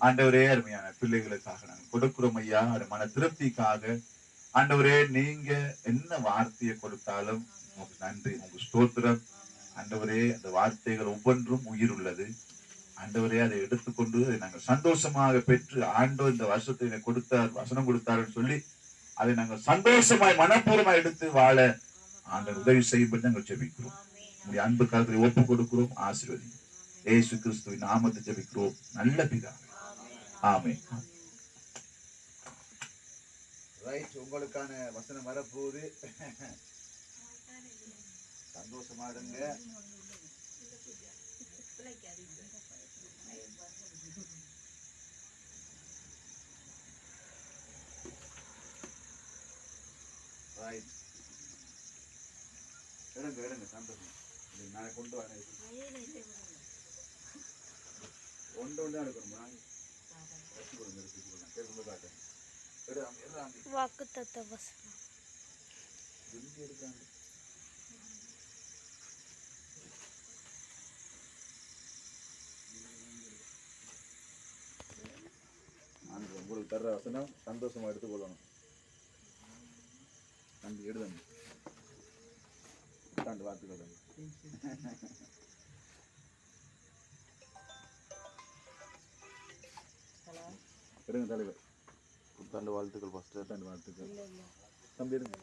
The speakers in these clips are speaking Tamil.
ஆண்டவரே அருமையான பிள்ளைகளுக்காக நாங்கள் கொடுக்கிறோம் ஐயா. அது மன திருப்திக்காக ஆண்டவரே நீங்க என்ன வார்த்தையை கொடுத்தாலும் உங்களுக்கு நன்றி, உங்க ஸ்தோத்திரம். ஆண்டவரே அந்த வார்த்தைகள் ஒவ்வொன்றும் உயிர் உள்ளது. ஆண்டவரே அதை எடுத்துக்கொண்டு நாங்கள் சந்தோஷமாக பெற்று ஆண்டவர் இந்த வருஷத்தை கொடுத்தார், வசனம் கொடுத்தாருன்னு சொல்லி அதை நாங்கள் சந்தோஷமாய் மனப்பூர்வமாய் எடுத்து வாழ ஆண்டவர் உதவி செய்யும்படி நாங்கள் ஜெபிக்கிறோம். உங்களுடைய அன்பு காலத்தில் ஒப்பு கொடுக்கிறோம். ஆசீர்வதி இயேசு கிறிஸ்துவின் நாமத்தை ஜெபிக்கிறோம் நல்ல பிதாவே. ஆமென். ரைட், உங்களுக்கான வசனம் வரப்போகுது. சந்தோஷமா இருங்க. ரைட், எடுங்க எடுங்க, சந்தோஷம். நான் கொண்டு வரேன், ஒன்று ஒன்று எடுக்கணுமா? வாக்குத்தத்த வசனம் உங்களுக்கு தர்ற வசனம் சந்தோஷமா எடுத்துக்கொள்ளணும். நன்றி, எடுதாங்க வார்த்தைகள் எடுங்க தலைவர். புத்தாண்டு வாழ்த்துக்கள். ஃபர்ஸ்ட் புத்தாண்டு வாழ்த்துக்கள் தம்பி. எடுங்க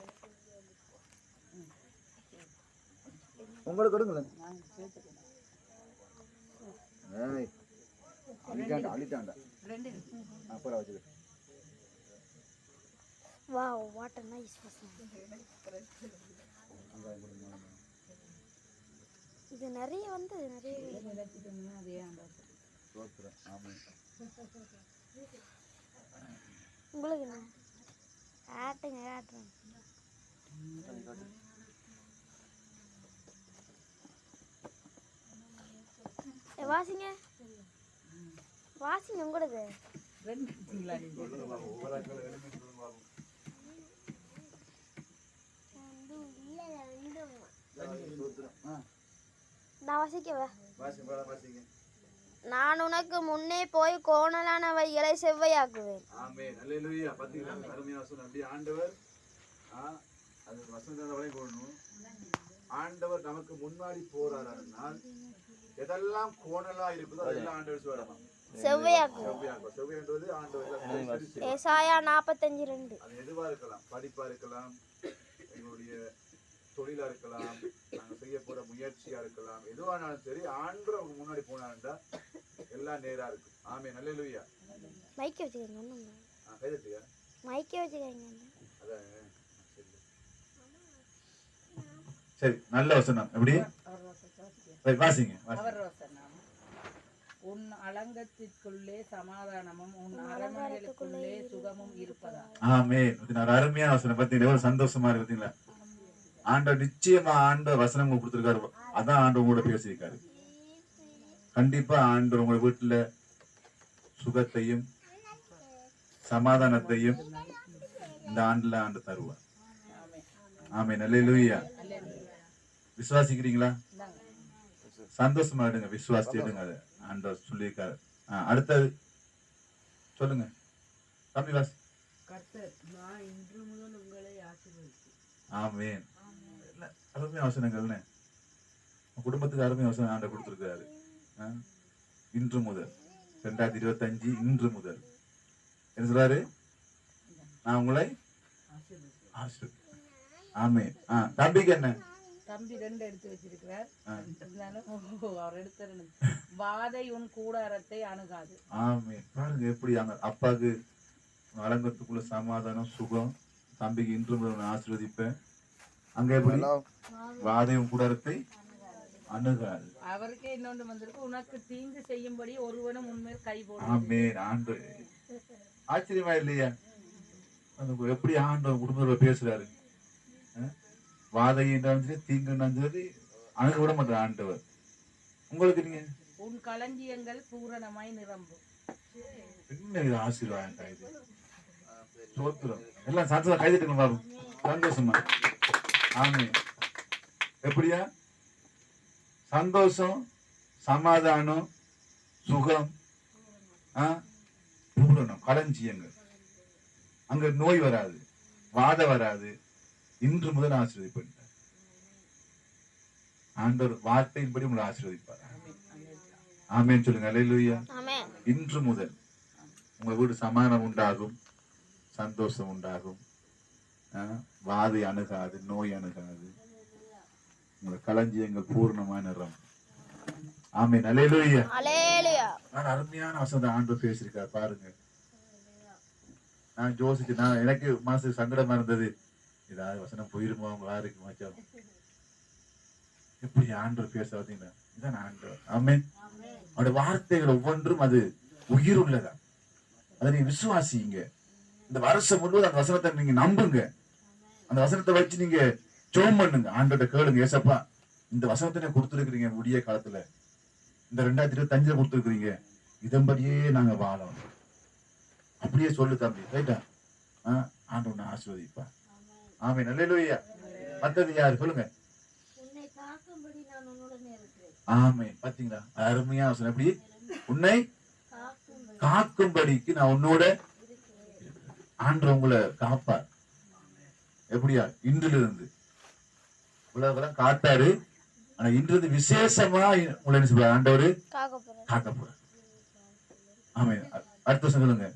உங்களுக்கு எடுங்களேன். அழிட்டாண்டா அழிட்டாண்டா அப்புறம் வச்சுக்க. வாவ், வாட் a nice வசனம். இது நிறைய வந்து நிறைய உங்களுக்கு என்ன ஆட்டுங்க ஆட்டுறேன். வாசிங்க வாசிங்க உங்களுக்கு நான் வாசிக்கவா? நான் உனக்கு முன்னே போய் கோணலானவைகளை செவ்வையாக்குவேன். ஆமென். அல்லேலூயா. பாத்தீங்களா, அருமையா சொன்ன. அப்படியே ஆண்டவர் அது வசனத்தால வரை போடணும். ஆண்டவர் நமக்கு முன்னாடி போறாருனால் எதெல்லாம் கோணலா இருக்குதோ அதெல்லாம் ஆண்டவர் சொல்லலாம், செவ்வையாக்குவேன். செவ்வைன்றது ஆண்டவர். ஏசாயா 45:2. அது எதுவா இருக்கலாம், படிப்பா இருக்கலாம், எங்களுடைய தொழிலா இருக்கலாம், நாங்கள் செய்ய போற முயற்சியா இருக்கலாம், எதுவானாலும் சரி ஆண்டவர் அவங்க முன்னாடி போனாருண்டா எல்லாம் நேரா இருக்கு. ஆமென். அல்லேலூயா. மைக்க வச்சுக்கங்க. கைதட்டுங்க. மைக்க வச்சுக்கங்க. அதான் சரி. நல்ல வசனம். எப்படி வாசிங்க. அவர் வசனம், உன் அலங்கத்திற்குள்ளே சமாதானமும் உன் அரண்மனைகளுக்குள்ளே சுகமும் இருப்பதா. ஆமென். அருமையான வசனம். பார்த்தீங்களா, எவ்வளவு சந்தோஷமா இருக்கு. பார்த்தீங்களா, ஆண்டவர் நிச்சயமா ஆண்டவர் வசனம் கொடுத்திருக்காரு. அதான் ஆண்டவர் உங்களோட பேசியிருக்காரு. கண்டிப்பா ஆண்டவர் உங்க வீட்டுல சுகத்தையும் சமாதானத்தையும் இந்த ஆண்டுல ஆண்டு தருவார். ஆமென். அல்லேலூயா. விசுவாசிக்கிறீங்களா? சந்தோஷமா எடுங்க, விசுவாசி எடுங்க. அது ஆண்டவர் சொல்லியிருக்காரு. அடுத்தது சொல்லுங்க தம்பி வாசி. ஆமென். அருமை வசனங்கள்னு குடும்பத்துக்கு அருமை வசனம் ஆண்டவர் கொடுத்திருக்காரு. இன்று முதல் 2025 இன்று முதல் என்ன சொல்றாரு? நான் உங்களை ஆமென். தம்பிக்கு என்ன? தம்பி 2 எடுத்து வச்சிருக்கிறார். அவர் எடுத்து வாதை உன் கூடாரத்தை அணுகாது. ஆமென். பாருங்க எப்படி அப்பாவுக்கு அலங்கத்துக்குள்ள சமாதானம் சுகம், தம்பிக்கு இன்று முதல் ஆசீர்வதிப்பேன். அங்க எப்படி வாதையும் கூடாரத்தை அணுகாது. அவருக்கே இன்னொன்று வந்திருக்கு, உனக்கு தீங்கு செய்யும்படி ஒருவனும் உண்மையில் கை போடும். ஆமென். ஆண்டவர் ஆச்சரியமா இல்லையா? எப்படி ஆண்டவர் குடும்பத்துல பேசுறாரு. வாதையும் தீங்குன்னு சொல்லி அணுக விட மாட்டார் ஆண்டவர். உங்களுக்கு நீங்க உன் களஞ்சியங்கள் பூரணமாய் நிரம்பும். என்ன இது ஆசீர்வாதம் இது. சோத்திரம். எல்லாம் சந்தோஷமா கைதிட்டு பாரு. சந்தோஷமா. ஆமென். எப்படியா? சந்தோஷம், சமாதானம், சுகம், பூரணம் களஞ்சியங்கள். அங்க நோய் வராது, வாதம் வராது. இன்று முதல் ஆசீர்வதிப்பார். ஆண்டவர் வார்த்தையின்படி உங்களை ஆசீர்வதிப்பார். ஆமென் சொல்லுங்க. அல்லேலூயா. ஆமென். இன்று முதல் உங்க வீடு சமாதானம் உண்டாகும், சந்தோஷம் உண்டாகும். வாதை அணுகாது, நோய் அணுகாது. உங்களை களஞ்சியங்கள் பூர்ணமான நிறம். ஆமென். அல்லேலூயா. அல்லேலூயா. நான் அருமையான வசனம் ஆண்டவர் பேசியிருக்கார் பாருங்க. நான் யோசிச்சு, நான் எனக்கு மனசு சங்கடமா இருந்தது, ஏதாவது வசனம் போயிருமோ அவங்க யாருக்கு மாச்சோம். எப்படி ஆண்டவர் பேச பார்த்தீங்கன்னா இதான் ஆண்டவர். ஆமென். அவருடைய வார்த்தைகள் ஒவ்வொன்றும் அது உயிர் உள்ளதா. அதை நீங்க விசுவாசிங்க. இந்த வருஷம் முழுவதும் அந்த வசனத்தை நீங்க நம்புங்க. அந்த வசனத்தை வச்சு நீங்க ஜெபம் பண்ணுங்க. ஆண்டவர்ட்ட கேளுங்க, ஏசப்பா இந்த வசனத்தை நீங்க கொடுத்துருக்கீங்க விடிய காலத்துல, இந்த 2025 கொடுத்துருக்கீங்க, இதன்படியே நாங்க வாழணும். அப்படியே சொல்லு தம்பி, ரைட்டா? ஆண்டவனை ஆசீர்வதிப்பா. ஆமென். அல்லேலூயா. மத்தது யாரு சொல்லுங்க? ஆமென். பாத்தீங்களா அருமையா வசனம். எப்படி? உன்னை காக்கும்படிக்கு நான் உன்னோட. ஆண்டவர் உங்களை காப்பார். எப்படியா? இன்றிலிருந்து உலகம் காத்தாரு, ஆனா இன்றது விசேஷமா உங்களை என்ன சொல்றாரு? ஆண்டவர் காக்க போறார். ஆமென். அடுத்த வருஷம் சொல்லுங்க.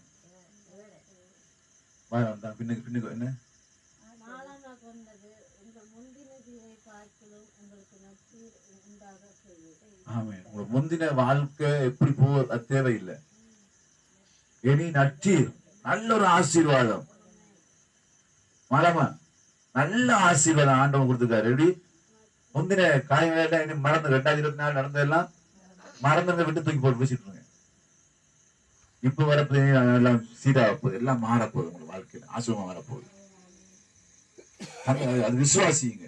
பின்னுக்கு என்ன? ஆமென். உங்க முந்தின வாழ்க்கை எப்படி அது தேவையில்லை. இனி நற்சீர், நல்ல ஒரு ஆசீர்வாதம். மலமா நல்ல ஆசீர்வாதம் ஆண்டவன் கொடுத்துருக்காரு. எப்படி? முந்தின காரியங்கள் மறந்து 2024 நடந்ததெல்லாம் மறந்துங்க, விட்டு தூக்கி போட்டு பேசிட்டு இருங்க. இப்ப வரப்போது எல்லாம் சீராக போகுது, எல்லாம் மாறப்போகுது. உங்க வாழ்க்கையில ஆசீர்வாதமா வரப்போகுது. அது விசுவாசிங்க.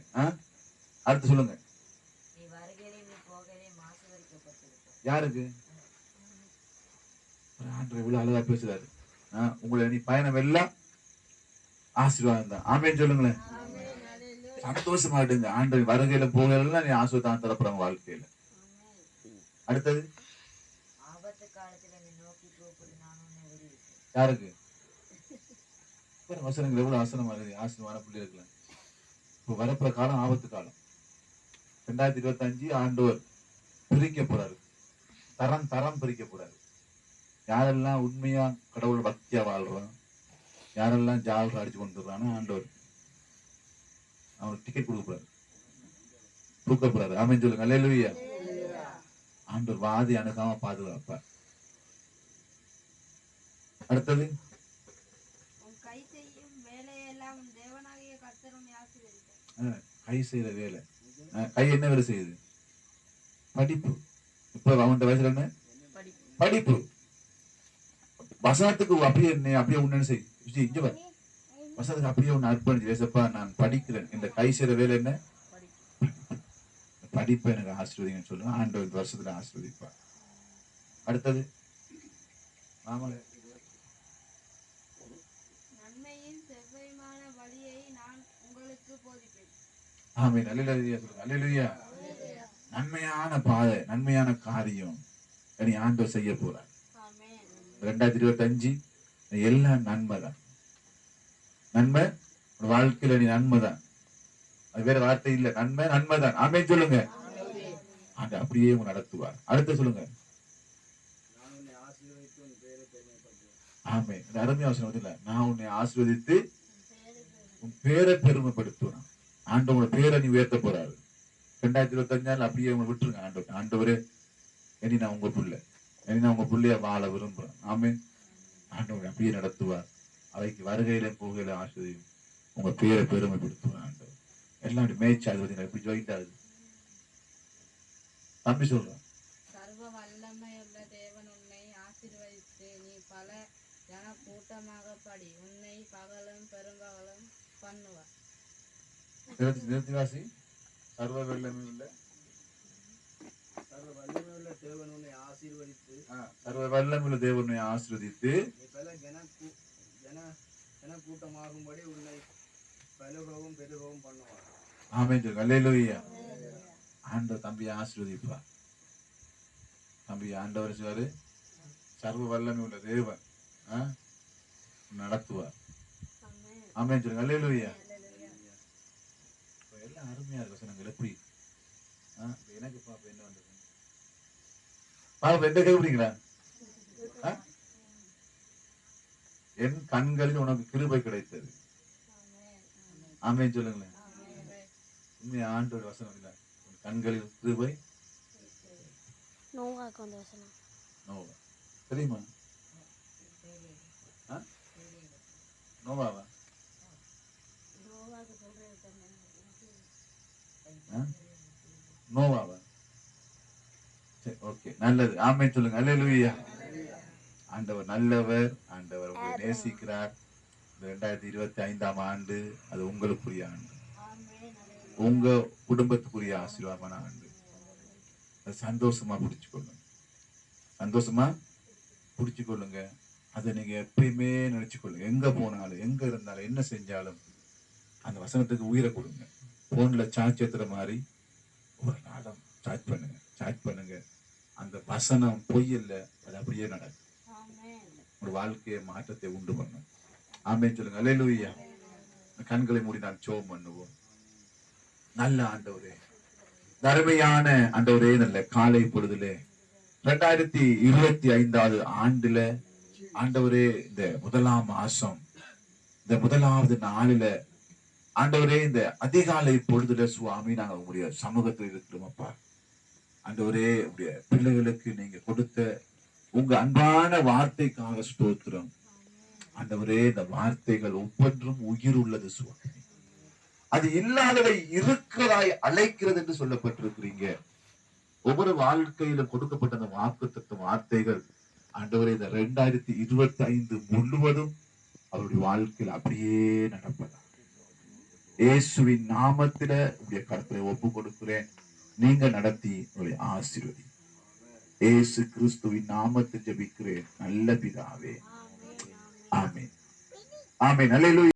அடுத்து சொல்லுங்க. யாருக்கு? ஆண்டவர் இவ்வளவு அழகா பேசுறாரு. உங்களை நீ பயணம் எல்லாம் ஆசீர்வாதம் தான். ஆமென் சொல்லுங்களேன். சந்தோஷமா இருங்க. ஆண்டவர் வருகையில போகலாம் நீ ஆசீர்வாதம் தரப்படுறாங்க வாழ்க்கையில. அடுத்தது யாருக்கு? வசனங்கள் எவ்வளவு ஆசனமா இருக்கு. ஆசனமான பிள்ளை இருக்கலாம். இப்ப வரப்புற காலம் ஆபத்து காலம். 2025 ஆண்டவர் பிரிக்க போறாரு. தரம் பிரிக்க போறாரு. யாரெல்லாம் உண்மையா கடவுள் பக்தியா வாழ்றோம், யாரெல்லாம் ஜால் அடிச்சு கொண்டுறானோ ஆண்டவர் அவனுக்கு டிக்கெட் கொடுக்க போறாரு, தூக்க போறாரு. ஆமென் சொல்லுங்க. அல்லேலூயா. ஆண்டவர் வாதி அணுகாம பாதுகாப்பார். அடுத்தது கை செய்யற வேலை. கை என்ன வேலை செய்யுது? படிப்பு. இப்ப அவன் வயசுல என்ன? படிப்பு. வசனத்துக்கு அப்படியே உன்னு செய். இங்க வர வசனத்துக்கு அப்படியே ஒண்ணு அர்ப்பணிச்சு, வேசப்பா நான் படிக்கிறேன். இந்த கை செய்யற வேலை என்ன? படிப்பை எனக்கு ஆசீர்வதிங்கன்னு சொல்லுங்க. ஆண்டவர் இந்த வருஷத்துல ஆசீர்வதிப்பார். அடுத்தது ஆமாங்க. ஆமென். அல்லேலூயா சொல்லுங்க. அல்லேலூயா. நன்மையான பாதை, நன்மையான காரியம் இனி ஆண்டவர் செய்ய போறார். 2025 எல்லாம் நன்மைதான். நன்மை வாழ்க்கையில நீ நன்மைதான். அது வேற வார்த்தை இல்ல. நன்மைதான். ஆமென் சொல்லுங்க. ஆண்டு அப்படியே உங்க நடத்துவார். அடுத்து சொல்லுங்க. ஆமென். இந்த அருமையா வசனம் நான் உன்னை ஆசீர்வதித்து உன் பேரை பெருமைப்படுத்துவேன். ஆண்டவங்களோட பேரை நீ உயர்த்த போறாரு. 2025 அப்படியே உங்களை விட்டுருங்க. ஆண்டவரே இனி நான் உங்க பிள்ளை, இனி நான் உங்க பிள்ளைய வாழ விரும்புறேன். ஆமென். ஆண்டவர் அப்படியே நடத்துவார். அவைக்கு வருகையில போகையில ஆசீர்வதியும் உங்க பேரை பெருமைப்படுத்துவார். ஆண்டவர் எல்லாம் மேய்ச்சி அது எப்படி ஜாயிண்ட் ஆகுது. தம்பி சொல்றேன். சர்வ வல்லமையுள்ள தேவன் உன்னை ஆசீர்வதித்து நீ பல ஜன கூட்டமாக படி உன்னை பகலும் பெரும்பகலும் பண்ணுவார். நிறுத்திவாசி. சர்வ வல்லமையுள்ள தேவன் உன்னை ஆசீர்வதித்து சர்வ வல்லமையுள்ள தேவன் உன்னை ஆசீர்வதித்து நீ பல ஜன கூட்டமாகும்படி உன்னை பலுகவும் பெருகவும் பண்ணுவார். ஆமென் சொல்லுங்க. அல்லேலூயா. ஆண்டவர் தம்பியை ஆசீர்வதிப்பார். தம்பி ஆண்டவர் சொல்றாரு, சர்வ வல்லமை உள்ள தேவன் நடத்துவார். ஆமென் சொல்லுங்க. அல்லேலூயா. எல்லாம் அருமையா இருக்கு வசனங்கள். எப்படி எனக்கு பாப்பா என்ன வந்தது? பாப்பா என்ன கேட்குறீங்களா? என் கண்களில் உனக்கு கிருபை கிடைத்தது. ஆமென் சொல்லுங்களேன். உண்மையா ஆண்டவர் வசனம் இல்ல, கண்களில் கிருபை. நோவாக்கு வந்த வசனம். நோவா தெரியுமா? நோவாவா? நோவாவா? சரி, ஓகே, நல்லது. ஆமென் சொல்லுங்க. அல்லேலூயா. ஆண்டவர் நல்லவர். ஆண்டவர் உங்களை நேசிக்கிறார். 2025 ஆண்டு அது உங்களுக்குரிய ஆண்டு, உங்க குடும்பத்துக்குரிய ஆசீர்வாதமான ஆண்டு. அதை சந்தோஷமா பிடிச்சுக்கொள்ளுங்க. சந்தோஷமா பிடிச்சுக்கொள்ளுங்க. அதை நீங்க எப்பயுமே நினைச்சுக்கொள்ளுங்க. எங்க போனாலும், எங்க இருந்தாலும், என்ன செஞ்சாலும் அந்த வசனத்துக்கு உயிரை கொடுங்க. போன்ல சார்ஜ் ஏத்துற மாதிரி ஒரு நாளும் சார்ஜ் பண்ணுங்க, சார்ஜ் பண்ணுங்க. அந்த வசனம் பொய் இல்லை, அது அப்படியே நடக்கும். ஒரு வாழ்க்கையை மாற்றத்தை உண்டு பண்ணும். ஆமென் சொல்லுங்க. அல்லேலூயா. கண்களை மூடி நான் ஜெபம் பண்ணுவோம். நல்ல ஆண்டவரே, அருமையான ஆண்டவரே, நல்ல காலை பொழுதுலே 2025 ஆண்டுல ஆண்டவரே, இந்த முதலாம் மாசம், இந்த முதலாவது நாளில ஆண்டவரே, இந்த அதிகாலை பொழுதுல சுவாமி நாங்க உங்களுடைய சமூகத்தில் இருக்கிறோம் அப்பா. ஆண்டவரே, உங்களுடைய பிள்ளைகளுக்கு நீங்க கொடுத்த உங்க அன்பான வார்த்தைக்காக ஸ்தோத்திரம். ஆண்டவரே, இந்த வார்த்தைகள் ஒவ்வொன்றும் உயிர் உள்ளது சுவாமி. அது இல்லாதவை இருக்கிறதாய் அழைக்கிறது என்று சொல்லப்பட்டிருக்கிறீங்க. ஒவ்வொரு வாழ்க்கையிலும் கொடுக்கப்பட்ட அந்த வாக்குத்தத்த வார்த்தைகள் ஆண்டவரே, இந்த 2025 முழுவதும் அவருடைய வாழ்க்கையில் அப்படியே நடப்பதா இயேசுவின் நாமத்தில உடைய கருத்தை ஒப்பு கொடுக்கிறேன். நீங்க நடத்தி உங்களை ஆசீர்வதி. இயேசு கிறிஸ்துவின் நாமத்தில் ஜெபிக்கிறேன் நல்ல பிதாவே. ஆமென். ஆமென். அல்லேலூயா.